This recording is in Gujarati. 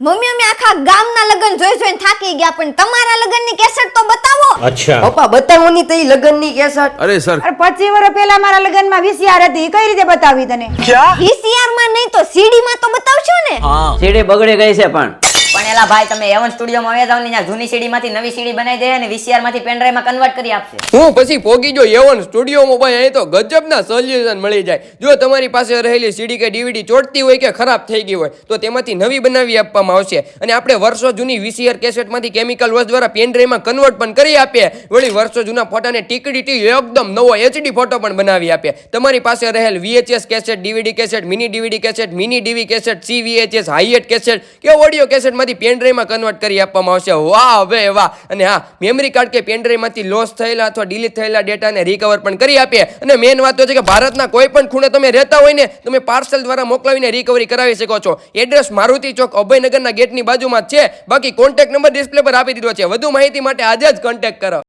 મમ્મી અમે આખા ગામના લગન જોઈને થાકી ગયા પણ તમારા લગનની કેસેટ તો બતાવો. અચ્છા પપ્પા બતાવોની તો ઈ લગનની કેસેટ. અરે સર, અરે 25 વર્ષ પહેલા મારા લગનમાં VCR હતી, ઈ કઈ રીતે બતાવી તને? VCR માં નહીં તો CD માં તો બતાવશો ને. સીડી બગડી ગઈ છે પણ એલા ભાઈ તમે એવન સ્ટુડિયોમાં આવ્યા જાવ ને ત્યાં જૂની સીડી માંથી નવી સીડી બનાવી દે અને VCR માંથી પેનડ્રાઈવ માં કન્વર્ટ કરી આપશે. હું પછી પોગી જો એવન સ્ટુડિયોમાં ભાઈ અહીં તો ગજબના સોલ્યુશન મળી જાય. જો તમારી પાસે રહેલી સીડી કે DVD ચોટતી હોય કે ખરાબ થઈ ગઈ હોય તો તેમાંથી નવી બનાવી આપવામાં આવશે અને આપણે વર્ષો જૂની VCR કેસેટમાંથી કેમિકલ વોશ દ્વારા પેનડ્રાઈવમાં કન્વર્ટ પણ કરી આપીએ. વળી વર્ષો જૂના ફોટાને ટીકડી એકદમ નવો HD ફોટો પણ બનાવી આપીએ. તમારી પાસે રહેલ VHS cassette, DVD cassette, mini DVD cassette, mini DV cassette, CVHS, hi eight cassette કે ઓડિયો કેસેટ માંથી પેનડ્રાઈવમાં કન્વર્ટ કરી આપવામાં આવશે. વાહ બે વાહ. અને હા, મેમરી કાર્ડ કે પેનડ્રાઈવ માંથી લોસ થયેલા અથવા ડિલીટ થયેલા ડેટાને રિકવર પણ કરી આપીએ. અને મેઇન વાત તો છે કે ભારતના કોઈ પણ ખૂણે તમે રહેતા હોય ને તમે પાર્સલ દ્વારા મોકલાવીને રિકવરી કરાવી શકો છો. એડ્રેસ મારુતિ ચોક અભયનગરના ગેટની બાજુમાં જ છે. બાકી કોન્ટેક્ટ નંબર ડિસ્પ્લે પર આપી દીધો છે. વધુ માહિતી માટે આજે જ કોન્ટેક્ટ કરો.